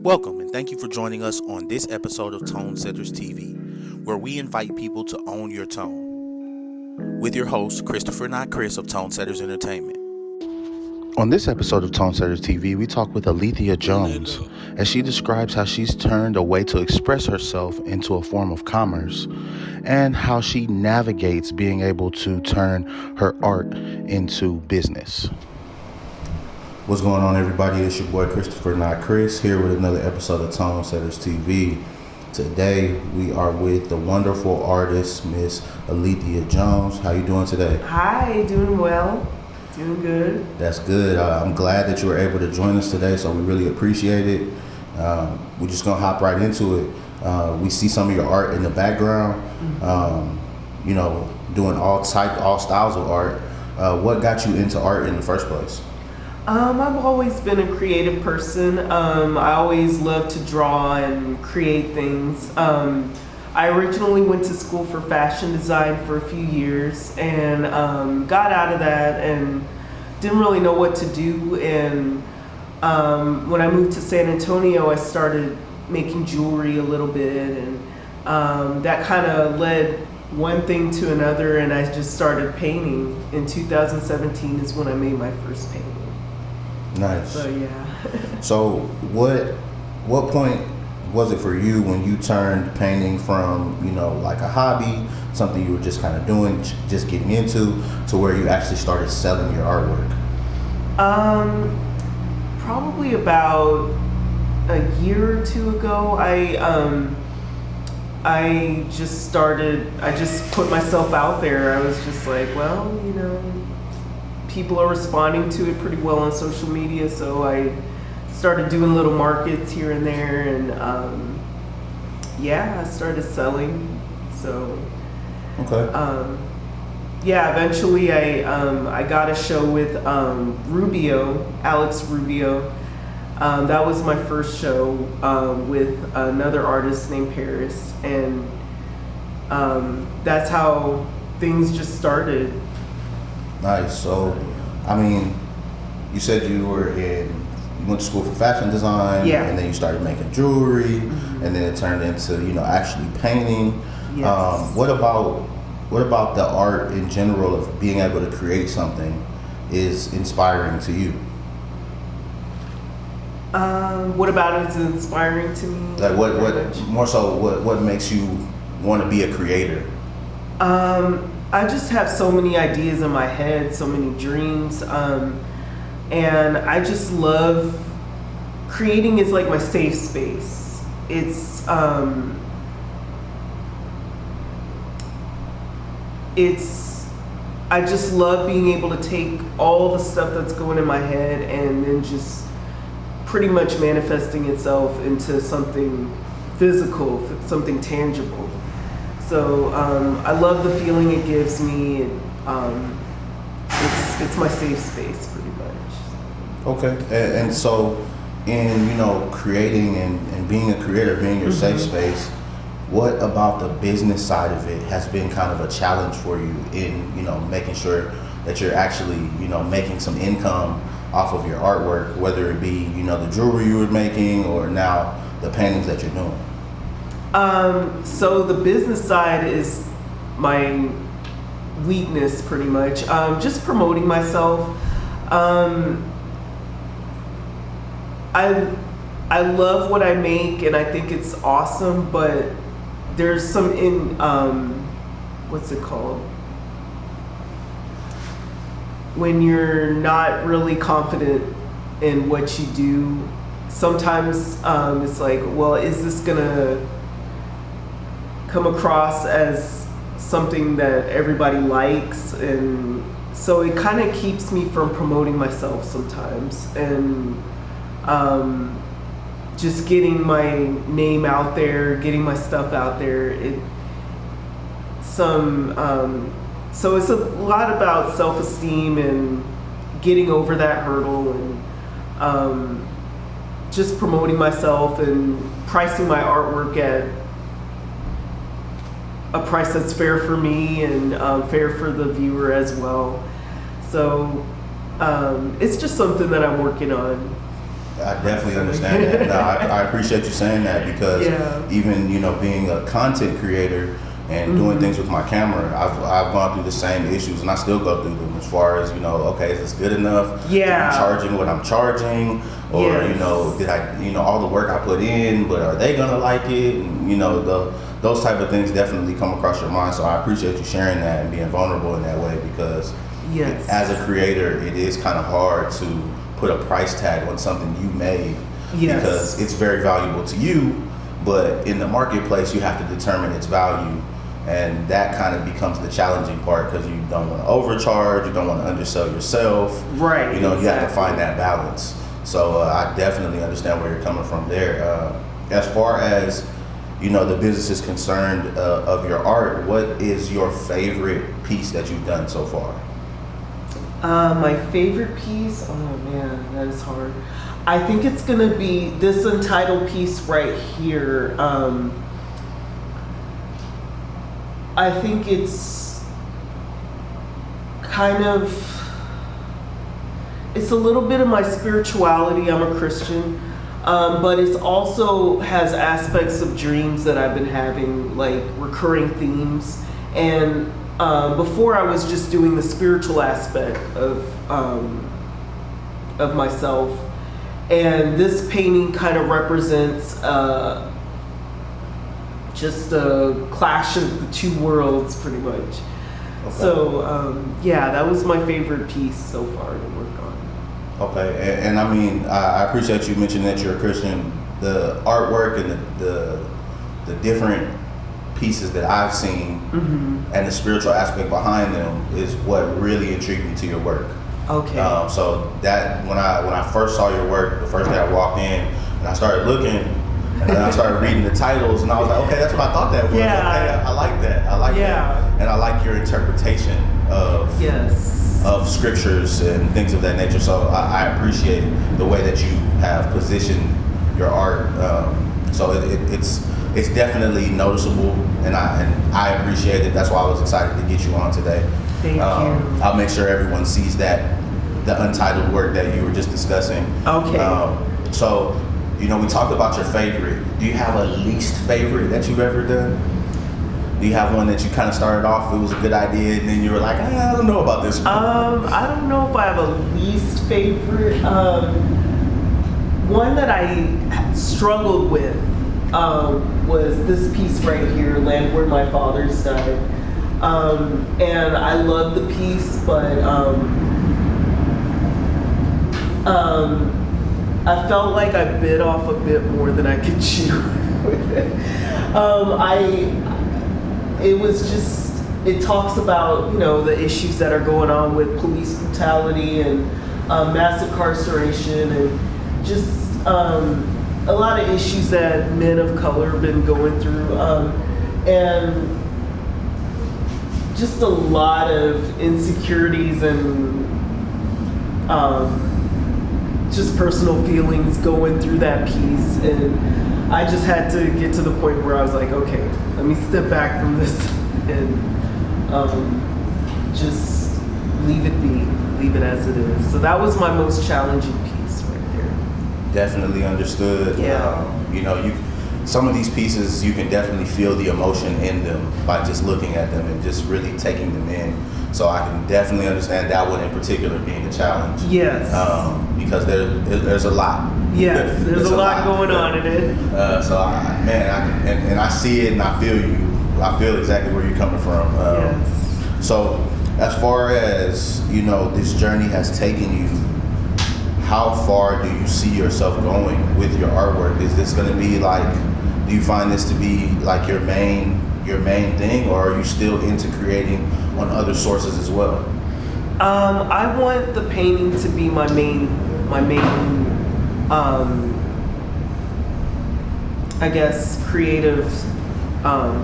Welcome and thank you for joining us on this episode of Tone Setters TV, where we invite people to own your tone. With your host, Christopher Not Chris of Tone Setters Entertainment. On this episode of Tone Setters TV, we talk with Alethia Jones as she describes how she's turned a way to express herself into a form of commerce and how she navigates being able to turn her art into business. What's going on, everybody? It's your boy Christopher Not Chris here with another episode of Tone Setters TV. Today we are with the wonderful artist Miss Alethia Jones. How you doing today? Hi, doing well. Doing good. That's good. I'm glad that you were able to join us today, so we really appreciate it. We're just gonna hop right into it. We see some of your art in the background. Doing all styles of art. What got you into art in the first place? I've always been a creative person. I always loved to draw and create things. I originally went to school for fashion design for a few years and got out of that and didn't really know what to do. And when I moved to San Antonio, I started making jewelry a little bit, and that kind of led one thing to another, and I just started painting. In 2017 is when I made my first painting. Nice. So yeah. So what point was it for you when you turned painting from, like a hobby, something you were just kind of doing, just getting into, to where you actually started selling your artwork? Probably about a year or two ago, I just put myself out there. I was just like, well, people are responding to it pretty well on social media, so I started doing little markets here and there, and I started selling. So okay. Eventually I got a show with Alex Rubio. That was my first show with another artist named Paris, and that's how things just started. Nice. So, you said you went to school for fashion design, and then you started making jewelry, and then it turned into, actually painting. Yes. What about the art in general of being able to create something is inspiring to you? What about it is inspiring to me? Like what makes you want to be a creator? I just have so many ideas in my head, so many dreams, and I just love creating. Is like my safe space. I just love being able to take all the stuff that's going in my head and then just pretty much manifesting itself into something physical, something tangible. So I love the feeling it gives me. It's my safe space, pretty much. Okay, and so in creating and being a creator, being your safe space, what about the business side of it has been kind of a challenge for you in making sure that you're actually making some income off of your artwork, whether it be the jewelry you were making or now the paintings that you're doing? So the business side is my weakness, pretty much. Just promoting myself. I love what I make and I think it's awesome, but there's some what's it called? When you're not really confident in what you do, sometimes it's like, well, is this gonna come across as something that everybody likes? And so it kind of keeps me from promoting myself sometimes, and just getting my name out there, getting my stuff out there. So it's a lot about self-esteem and getting over that hurdle, and just promoting myself and pricing my artwork at a price that's fair for me and fair for the viewer as well. So it's just something that I'm working on. I definitely understand that. No, I appreciate you saying that because even, being a content creator and doing things with my camera, I've gone through the same issues, and I still go through them as far as, okay, is this good enough? Yeah. Am I charging what I'm charging? Or, did I, all the work I put in, but are they going to like it? And, those type of things definitely come across your mind. So I appreciate you sharing that and being vulnerable in that way because as a creator, it is kind of hard to put a price tag on something you made because it's very valuable to you, but in the marketplace, you have to determine its value. And that kind of becomes the challenging part because you don't want to overcharge, you don't want to undersell yourself. Right. You have to find that balance. So I definitely understand where you're coming from there. As far as, the business is concerned of your art, what is your favorite piece that you've done so far? My favorite piece? Oh man, that is hard. I think it's going to be this Untitled piece right here. I think it's it's a little bit of my spirituality. I'm a Christian, but it also has aspects of dreams that I've been having, like recurring themes. And before I was just doing the spiritual aspect of myself. And this painting kind of represents just a clash of the two worlds, pretty much. Okay. So, that was my favorite piece so far to work on. Okay, and I mean, I appreciate you mentioning that you're a Christian. The artwork and the different pieces that I've seen and the spiritual aspect behind them is what really intrigued me to your work. Okay. So that when I first saw your work, the first day I walked in and I started looking, and then I started reading the titles, and I was like, okay, that's what I thought that was. Yeah. Okay, I like that. I like that, and I like your interpretation of scriptures and things of that nature. So I appreciate the way that you have positioned your art. So it's definitely noticeable, and I appreciate it. That's why I was excited to get you on today. Thank you. I'll make sure everyone sees the Untitled work that you were just discussing. Okay. So, we talked about your favorite. Do you have a least favorite that you've ever done? Do you have one that you kind of started off, it was a good idea, and then you were like, I don't know about this one? I don't know if I have a least favorite. One that I struggled with was this piece right here, Land Where My Fathers Died. And I love the piece, but I felt like I bit off a bit more than I could chew with it. It talks about, the issues that are going on with police brutality and mass incarceration and just a lot of issues that men of color have been going through. And just a lot of insecurities and just personal feelings going through that piece, and I just had to get to the point where I was like, okay, let me step back from this and just leave it as it is. So that was my most challenging piece right there. Definitely understood. Yeah. Some of these pieces, you can definitely feel the emotion in them by just looking at them and just really taking them in. So I can definitely understand that one in particular being a challenge. Yes. Because there's a lot. Yes, there's a lot going on in it. So I see it and I feel you. I feel exactly where you're coming from. Yes. So as far as, this journey has taken you, how far do you see yourself going with your artwork? Is this going to be do you find this to be like your main thing, or are you still into creating on other sources as well? I want the painting to be my main I guess creative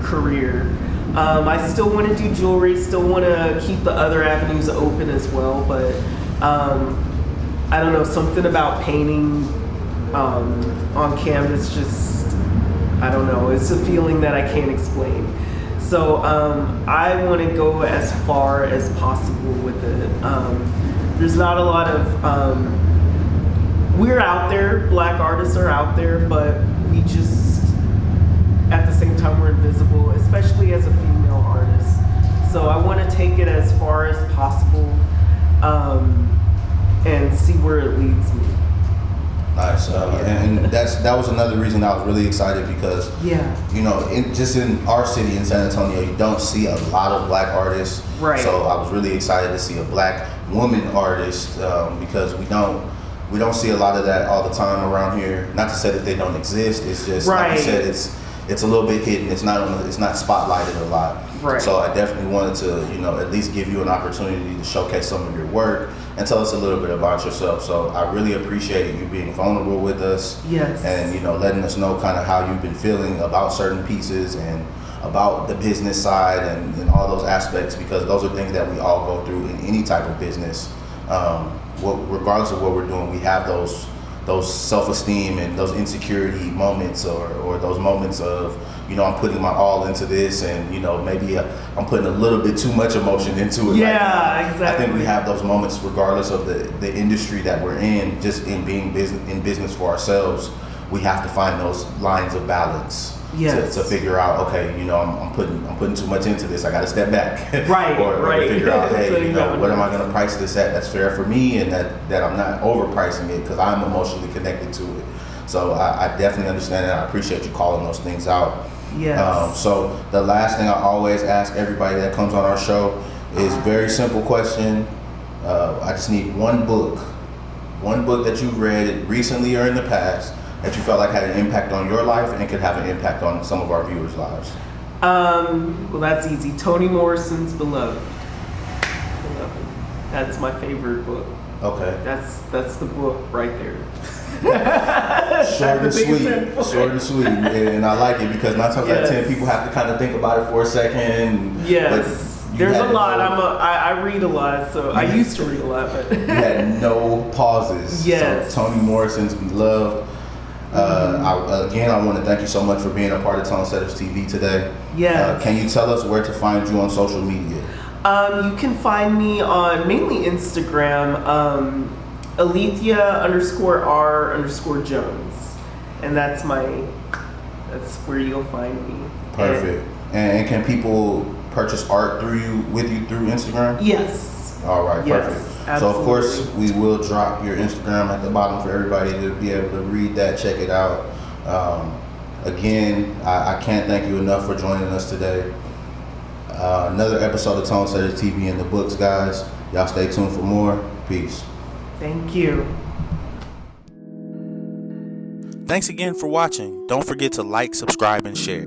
career. I still want to do jewelry, still want to keep the other avenues open as well, but I don't know, something about painting on canvas just, I don't know, it's a feeling that I can't explain. So I want to go as far as possible with it. There's not a lot of we're out there. Black artists are out there, but we just, at the same time, we're invisible, especially as a female artist. So I want to take it as far as possible, and see where it leads me. Nice, and that was another reason I was really excited because you know, just in our city in San Antonio, you don't see a lot of black artists. Right. So I was really excited to see a black woman artist because we don't see a lot of that all the time around here. Not to say that they don't exist. It's just like you said, it's a little bit hidden. It's not spotlighted a lot. Right. So I definitely wanted to, you know, at least give you an opportunity to showcase some of your work and tell us a little bit about yourself. So I really appreciate you being vulnerable with us. Yes. And, you know, letting us know kind of how you've been feeling about certain pieces and about the business side and all those aspects, because those are things that we all go through in any type of business. Regardless of what we're doing, we have those self-esteem and those insecurity moments or those moments of, you know, I'm putting my all into this, and, you know, maybe I'm putting a little bit too much emotion into it. Yeah, exactly. I think we have those moments regardless of the industry that we're in. Just in being in business for ourselves, we have to find those lines of balance. Yes. To figure out, okay, you know, I'm putting too much into this. I got to step back. Right. or to figure out, hey, So you know, what am I going to price this at that's fair for me, and that I'm not overpricing it because I'm emotionally connected to it. So I definitely understand that. I appreciate you calling those things out. Yes. So the last thing I always ask everybody that comes on our show is very simple question. I just need one book that you've read recently or in the past that you felt like had an impact on your life and could have an impact on some of our viewers' lives. Well, that's easy. Toni Morrison's Beloved. That's my favorite book. Okay. That's the book right there. Short and sweet, and I like it because 9 times out of 10 people have to kind of think about it for a second. Yes, there's a lot. I read a lot, so I used to read a lot, but you had no pauses. Yes. So Toni Morrison's Beloved. I want to thank you so much for being a part of Tone Setters TV today. Yes. Can you tell us where to find you on social media? You can find me on mainly Instagram, Alethia_R_Jones, and that's where you'll find me. Perfect. And can people purchase art through Instagram? Yes. All right. Yes, Perfect. absolutely. So of course we will drop your Instagram at the bottom for everybody to be able to read that, check it out. Again, I can't thank you enough for joining us today. Another episode of Tone Setters TV in the books, guys. Y'all stay tuned for more. Peace. Thank you. Thanks again for watching. Don't forget to like, subscribe, and share.